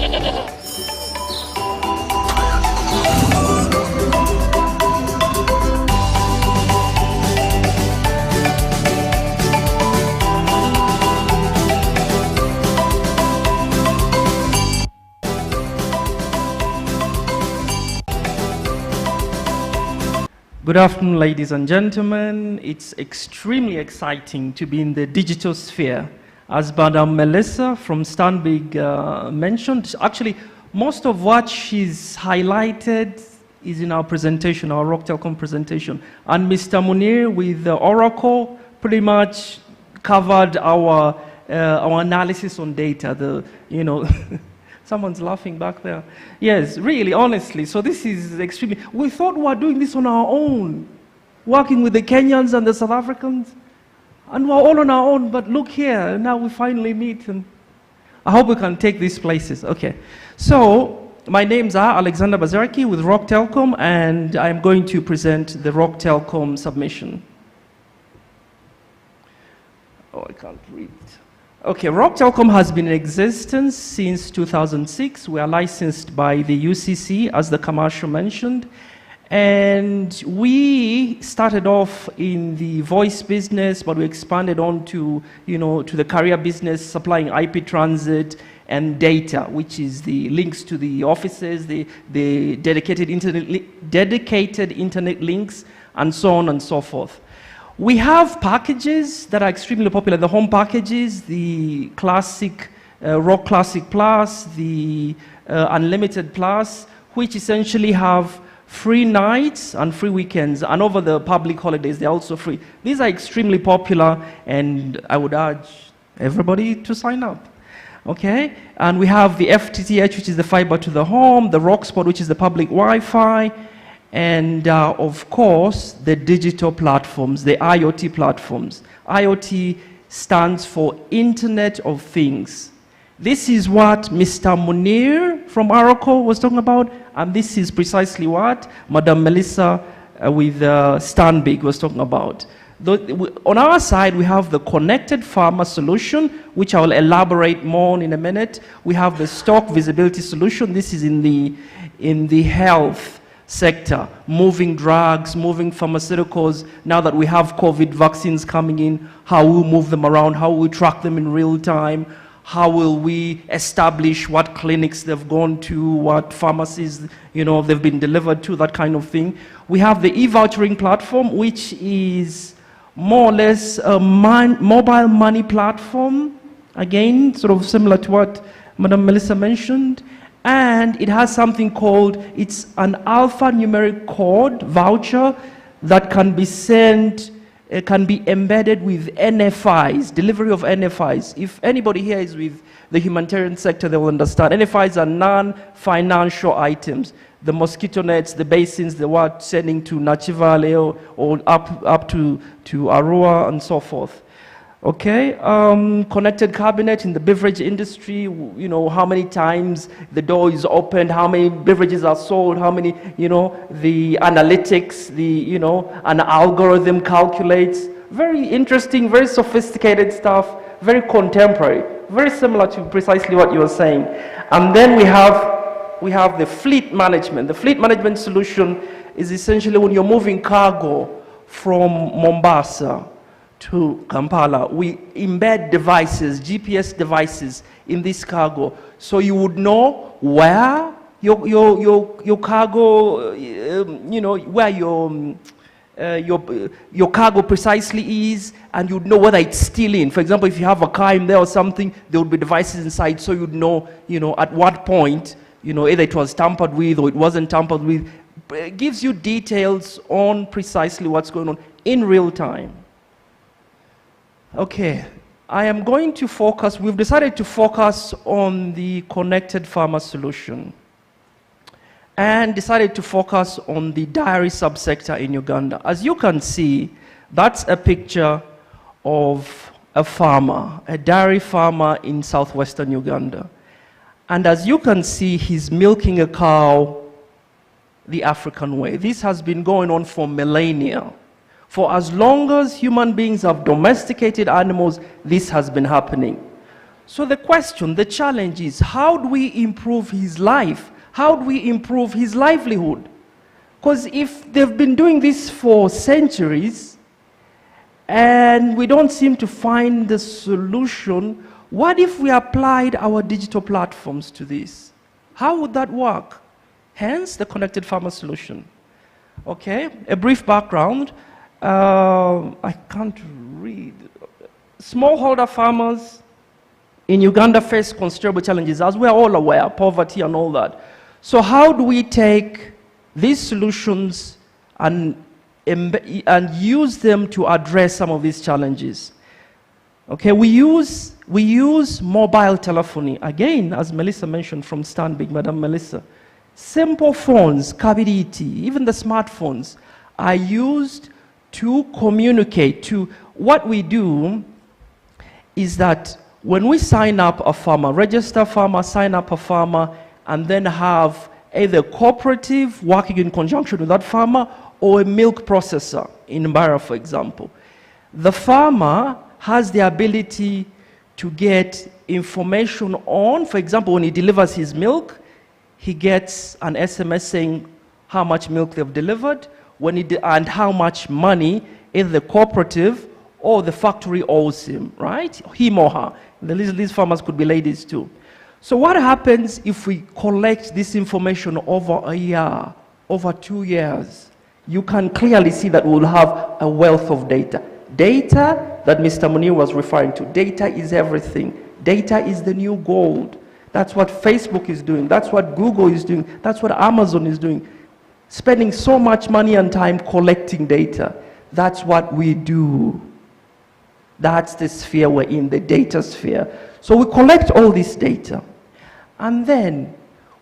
Good afternoon, ladies and gentlemen. It's extremely exciting to be in the digital sphere. As Madam Melissa from Stanbig mentioned, actually, most of what she's highlighted is in our presentation, our ROKE Telkom presentation. And Mr. Munir with Oracle pretty much covered our analysis on data, Someone's laughing back there. Yes, really, honestly. So this is extremely... We thought we were doing this on our own, working with the Kenyans and the South Africans. And we're all on our own, but look here, now we finally meet. And I hope we can take these places. Okay. So, my name's Alexander Bazirake with ROKE Telkom, and I'm going to present the ROKE Telkom submission. Oh, I can't read it. Okay, ROKE Telkom has been in existence since 2006. We are licensed by the UCC, as the commercial mentioned. And we started off in the voice business, but we expanded on to, to the carrier business, supplying IP transit and data, which is the links to the offices, the dedicated internet links, and so on and so forth. We have packages that are extremely popular, the home packages, the classic, ROKE Classic Plus, the Unlimited Plus, which essentially have free nights and free weekends, and over the public holidays, they're also free. These are extremely popular, and I would urge everybody to sign up. Okay? And we have the FTTH, which is the fiber to the home, the ROKE Spot, which is the public Wi-Fi, and of course, the digital platforms, the IoT platforms. IoT stands for Internet of Things. This is what Mr. Munir from Oracle was talking about, and this is precisely what Madam Melissa with Stanbig was talking about. On our side, we have the connected pharma solution, which I will elaborate more on in a minute. We have the stock visibility solution. This is in the health sector, moving drugs, moving pharmaceuticals. Now that we have COVID vaccines coming in, how will we move them around? How will we track them in real time? How will we establish what clinics they've gone to, what pharmacies, they've been delivered to, that kind of thing. We have the e-vouchering platform, which is more or less a mobile money platform. Again, sort of similar to what Madam Melissa mentioned. And it has something called, it's an alphanumeric code voucher that can be sent, it can be embedded with NFIs, delivery of NFIs. If anybody here is with the humanitarian sector, they will understand. NFIs are non-financial items. The mosquito nets, the basins, the what sending to Nachivale or up to Arua and so forth. Okay, connected cabinet in the beverage industry, how many times the door is opened, how many beverages are sold, how many, the analytics, an algorithm calculates. Very interesting, very sophisticated stuff, very contemporary, very similar to precisely what you were saying. And then we have the fleet management. The fleet management solution is essentially when you're moving cargo from Mombasa to Kampala, we embed devices, GPS devices in this cargo, so you would know where your cargo, where your cargo precisely is, and you'd know whether it's still in. For example, if you have a car in there or something, there would be devices inside, so you'd know, at what point, either it was tampered with or it wasn't tampered with. It gives you details on precisely what's going on in real time. Okay, I am going to focus, we've decided to focus on the connected pharma solution and decided to focus on the dairy subsector in Uganda. As you can see, that's a picture of a farmer, a dairy farmer in southwestern Uganda. And as you can see, he's milking a cow the African way. This has been going on for millennia. For as long as human beings have domesticated animals, this has been happening. So the question, the challenge is, how do we improve his life? How do we improve his livelihood? Because if they've been doing this for centuries, and we don't seem to find the solution, what if we applied our digital platforms to this? How would that work? Hence, the Connected Farmer solution. Okay, a brief background. I can't read. Smallholder farmers in Uganda face considerable challenges, as we're all aware, poverty and all that. So how do we take these solutions and use them to address some of these challenges? Okay, we use mobile telephony, again, as Melissa mentioned from Stanbic, Madam Melissa. Simple phones, Kabiriti, even the smartphones are used to communicate. What we do is that when we sign up a farmer, register a farmer, sign up a farmer, and then have either cooperative working in conjunction with that farmer or a milk processor in Mbara, for example. The farmer has the ability to get information on, for example, when he delivers his milk, he gets an SMS saying how much milk they've delivered and how much money either the cooperative or the factory owes him, right? Him or her. These farmers could be ladies too. So what happens if we collect this information over a year, over 2 years? You can clearly see that we'll have a wealth of data. Data that Mr. Munir was referring to. Data is everything. Data is the new gold. That's what Facebook is doing. That's what Google is doing. That's what Amazon is doing. Spending so much money and time collecting data. That's what we do. That's the sphere we're in, the data sphere. So we collect all this data. And then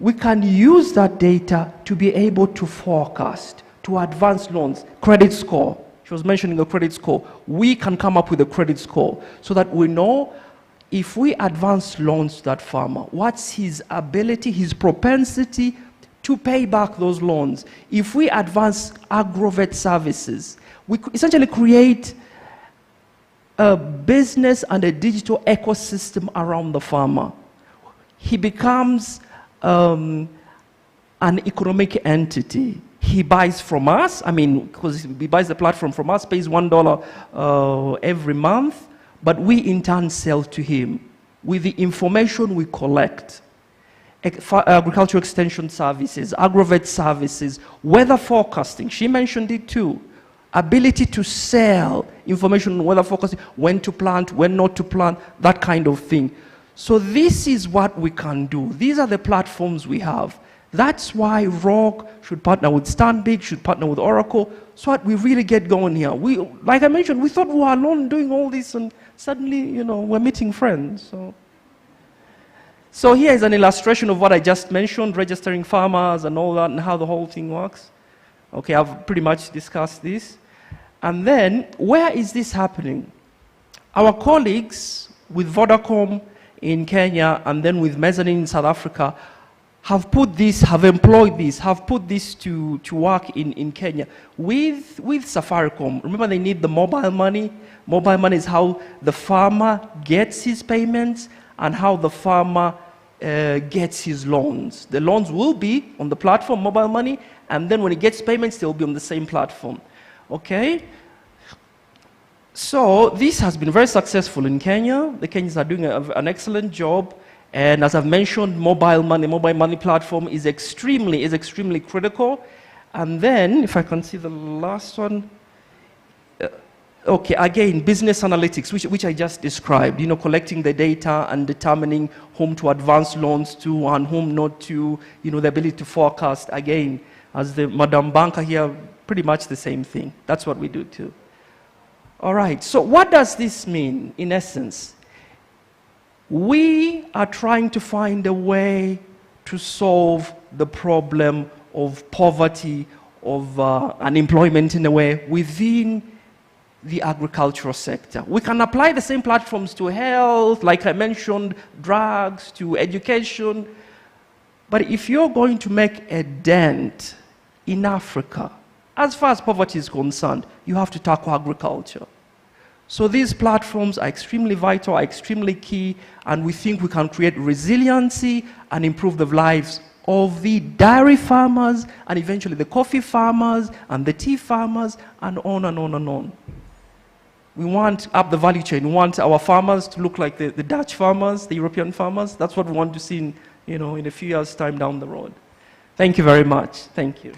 we can use that data to be able to forecast, to advance loans, credit score. She was mentioning a credit score. We can come up with a credit score so that we know if we advance loans to that farmer, what's his ability, his propensity to pay back those loans. If we advance agrovet services, we essentially create a business and a digital ecosystem around the farmer. He becomes an economic entity. He buys from us, because he buys the platform from us, pays $1 every month, but we in turn sell to him with the information we collect. Agricultural extension services, agrovet services, weather forecasting, she mentioned it too. Ability to sell information on weather forecasting, when to plant, when not to plant, that kind of thing. So this is what we can do. These are the platforms we have. That's why ROKE should partner with Stanbic, should partner with Oracle, so that we really get going here. Like I mentioned, we thought we were alone doing all this, and suddenly, we're meeting friends. So here is an illustration of what I just mentioned, registering farmers and all that, and how the whole thing works. Okay, I've pretty much discussed this. And then, where is this happening? Our colleagues with Vodacom in Kenya and then with Mezzanine in South Africa have employed this, have put this to work in Kenya with Safaricom. Remember, they need the mobile money. Mobile money is how the farmer gets his payments and how the farmer gets his loans. The loans will be on the platform, mobile money, and then when he gets payments, they'll be on the same platform. Okay? So this has been very successful in Kenya. The Kenyans are doing an excellent job. And as I've mentioned, mobile money platform is extremely critical. And then, if I can see the last one, okay, again, business analytics, which I just described, collecting the data and determining whom to advance loans to and whom not to, the ability to forecast, again, as the Madam Banker here, pretty much the same thing. That's what we do too. All right, so what does this mean, in essence? We are trying to find a way to solve the problem of poverty, of unemployment in a way, within the agricultural sector. We can apply the same platforms to health, like I mentioned, drugs, to education. But if you're going to make a dent in Africa, as far as poverty is concerned, you have to tackle agriculture. So these platforms are extremely vital, are extremely key, and we think we can create resiliency and improve the lives of the dairy farmers, and eventually the coffee farmers, and the tea farmers, and on and on and on. We want up the value chain. We want our farmers to look like the Dutch farmers, the European farmers. That's what we want to see in a few years' time down the road. Thank you very much. Thank you.